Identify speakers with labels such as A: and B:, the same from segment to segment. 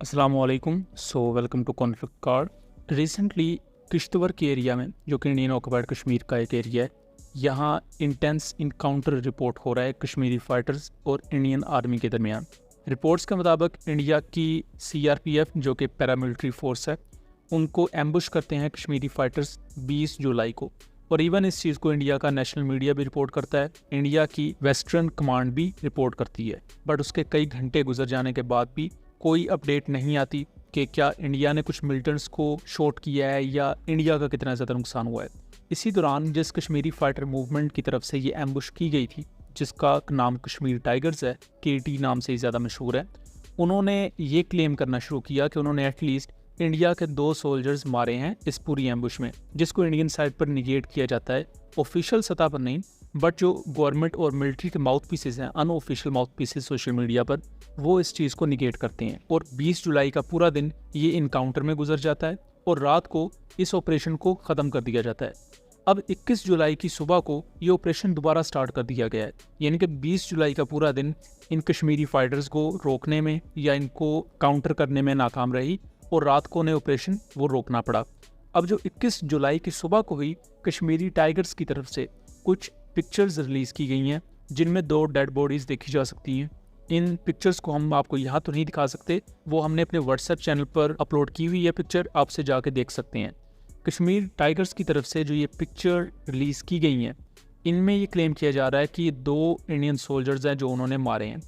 A: अस्सलामुअलैकुम। Welcome to conflict card. Recently Kishtwar के area में, जो कि इंडियन ऑक्युपाइड कश्मीर का एक एरिया है, यहाँ इंटेंस इनकाउंटर रिपोर्ट हो रहा है कश्मीरी फाइटर्स और इंडियन आर्मी के दरमियान। रिपोर्ट्स के मुताबिक इंडिया की CRPF, जो कि पैरामिलिट्री फोर्स है, उनको एम्बुश करते हैं कश्मीरी फाइटर्स 20 जुलाई को। और इवन इस चीज़ को इंडिया का नेशनल मीडिया भी रिपोर्ट करता है, इंडिया की वेस्टर्न कमांड भी रिपोर्ट करती है। बट उसके कई घंटे गुजर जाने के बाद भी कोई अपडेट नहीं आती कि क्या इंडिया ने कुछ मिलिटेंट्स को शॉट किया है या इंडिया का कितना ज़्यादा नुकसान हुआ है। इसी दौरान जिस कश्मीरी फाइटर मूवमेंट की तरफ से ये एम्बुश की गई थी, जिसका नाम कश्मीर टाइगर्स है, KT नाम से ही ज़्यादा मशहूर है, उन्होंने ये क्लेम करना शुरू किया कि उन्होंने एटलीस्ट इंडिया के 2 सोल्जर्स मारे हैं इस पूरी एम्बुश में, जिसको इंडियन साइड पर निगेट किया जाता है। ऑफिशियल सतह पर नहीं, बट जो गवर्नमेंट और मिलिट्री के माउथ पीसेस हैं, unofficial mouth pieces social media पर, वो इस चीज़ को निगेट करते हैं। और 20 जुलाई का पूरा दिन ये इनकाउंटर में गुजर जाता है और रात को इस ऑपरेशन को ख़त्म कर दिया जाता है। अब 21 जुलाई की सुबह को ये ऑपरेशन दोबारा स्टार्ट कर दिया गया है, यानी कि 20 जुलाई का पूरा दिन इन कश्मीरी फाइटर्स को रोकने में या इनको काउंटर करने में नाकाम रही और रात को उन्हें ऑपरेशन वो रोकना पड़ा। अब जो 21 जुलाई की सुबह को ही कश्मीरी टाइगर्स की तरफ से कुछ पिक्चर्स रिलीज़ की गई हैं, जिनमें 2 डेड बॉडीज़ देखी जा सकती हैं। इन पिक्चर्स को हम आपको यहाँ तो नहीं दिखा सकते, वो हमने अपने व्हाट्सएप चैनल पर अपलोड की हुई है पिक्चर, आपसे जाके देख सकते हैं। कश्मीर टाइगर्स की तरफ से जो ये पिक्चर रिलीज़ की गई हैं, इनमें ये क्लेम किया जा रहा है कि ये 2 इंडियन सोल्जर्स हैं जो उन्होंने मारे हैं।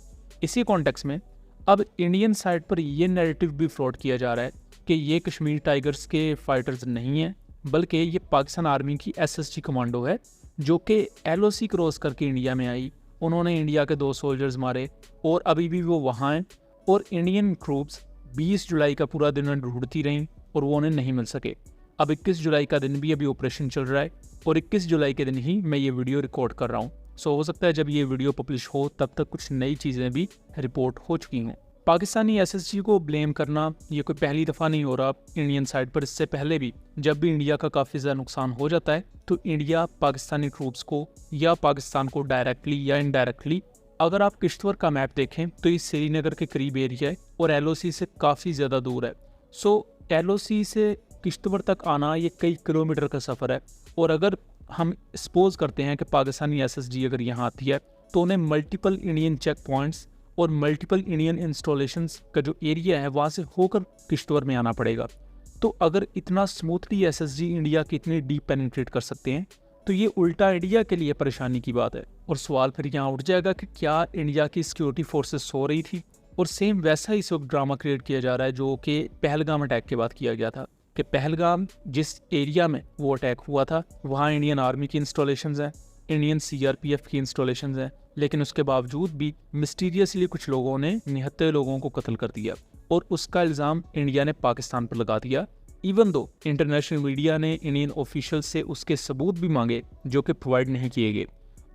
A: इसी कॉन्टेक्स्ट में अब इंडियन साइड पर ये नैरेटिव भी फ्लोट किया जा रहा है कि ये कश्मीर टाइगर्स के फाइटर्स नहीं हैं, बल्कि ये पाकिस्तान आर्मी की SSG कमांडो है, जो कि LOC क्रॉस करके इंडिया में आई। उन्होंने इंडिया के 2 सोल्जर्स मारे और अभी भी वो वहाँ हैं। और इंडियन ट्रूप्स 20 जुलाई का पूरा दिन ढूंढती रहीं और वो उन्हें नहीं मिल सके। अब 21 जुलाई का दिन भी अभी ऑपरेशन चल रहा है और 21 जुलाई के दिन ही मैं ये वीडियो रिकॉर्ड कर रहा हूँ। हो सकता है जब ये वीडियो पब्लिश हो तब तक कुछ नई चीज़ें भी रिपोर्ट हो चुकी हों। पाकिस्तानी SSG को ब्लेम करना ये कोई पहली दफ़ा नहीं हो रहा इंडियन साइड पर। इससे पहले भी जब भी इंडिया का काफ़ी ज़्यादा नुकसान हो जाता है तो इंडिया पाकिस्तानी ट्रूप्स को या पाकिस्तान को डायरेक्टली या इनडायरेक्टली, अगर आप किश्तवाड़ का मैप देखें तो ये श्रीनगर के करीब एरिया है और LOC से काफ़ी ज़्यादा दूर है। LOC से किश्तवाड़ तक आना ये कई किलोमीटर का सफ़र है। और अगर हम सपोज करते हैं कि पाकिस्तानी SSG अगर यहाँ आती है तो उन्हें मल्टीपल इंडियन चेक पॉइंट्स और मल्टीपल इंडियन इंस्टॉलेशंस का जो एरिया है वहाँ से होकर किश्तवाड़ में आना पड़ेगा। तो अगर इतना स्मूथली SSG इंडिया की इतनी डीप पेनिट्रेट कर सकते हैं तो ये उल्टा इंडिया के लिए परेशानी की बात है। और सवाल फिर यहाँ उठ जाएगा कि क्या इंडिया की सिक्योरिटी फोर्सेस सो रही थी? और सेम वैसा ही इस वक्त ड्रामा क्रिएट किया जा रहा है जो कि पहलगाम अटैक के बाद किया गया था, कि पहलगाम जिस एरिया में वो अटैक हुआ था वहाँ इंडियन आर्मी की इंस्टॉलेशंस हैं, इंडियन CRPF की इंस्टॉलेशंस हैं, लेकिन उसके बावजूद भी मिस्टीरियसली कुछ लोगों ने 79 लोगों को कत्ल कर दिया और उसका इल्ज़ाम इंडिया ने पाकिस्तान पर लगा दिया। इवन दो इंटरनेशनल मीडिया ने इंडियन ऑफिशियल से उसके सबूत भी मांगे जो कि प्रोवाइड नहीं किए गए।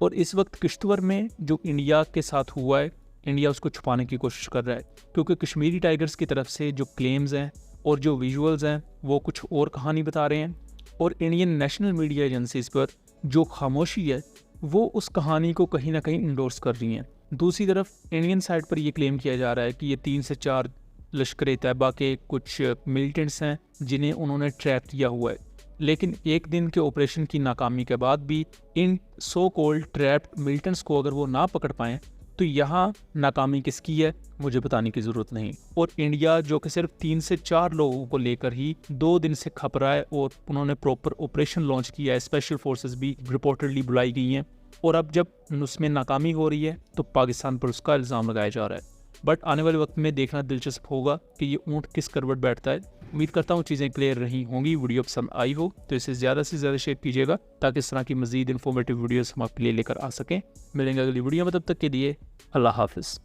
A: और इस वक्त किश्तवाड़ में जो इंडिया के साथ हुआ है, इंडिया उसको छुपाने की कोशिश कर रहा है, क्योंकि कश्मीरी टाइगर्स की तरफ से जो क्लेम्स हैं और जो विजुअल्स हैं वो कुछ और कहानी बता रहे हैं। और इंडियन नेशनल मीडिया एजेंसीज पर जो खामोशी है वो उस कहानी को कहीं ना कहीं इंडोर्स कर रही हैं। दूसरी तरफ इंडियन साइड पर यह क्लेम किया जा रहा है कि ये 3 से 4 लश्कर तैयबा के कुछ मिलिटेंट्स हैं जिन्हें उन्होंने ट्रैप किया हुआ है। लेकिन एक दिन के ऑपरेशन की नाकामी के बाद भी इन सो कॉल्ड ट्रैप्ड मिलिटेंट्स को अगर वो ना पकड़ पाएँ तो यहाँ नाकामी किसकी है मुझे बताने की ज़रूरत नहीं। और इंडिया जो कि सिर्फ 3 से 4 लोगों को लेकर ही 2 दिन से खप रहा है और उन्होंने प्रॉपर ऑपरेशन लॉन्च किया है, स्पेशल फोर्सेस भी रिपोर्टेडली बुलाई गई हैं, और अब जब उसमें नाकामी हो रही है तो पाकिस्तान पर उसका इल्ज़ाम लगाया जा रहा है। बट आने वाले वक्त में देखना दिलचस्प होगा कि ये ऊँट किस करवट बैठता है। उम्मीद करता हूँ चीज़ें क्लियर रही होंगी। वीडियो पसंद आई हो तो इसे ज़्यादा से ज़्यादा शेयर कीजिएगा ताकि इस तरह की मज़ीद इन्फॉर्मेटिव वीडियोस हम आपके लिए लेकर आ सकें। मिलेंगे अगली वीडियो में, तब तक के लिए अल्लाह हाफ़िज़।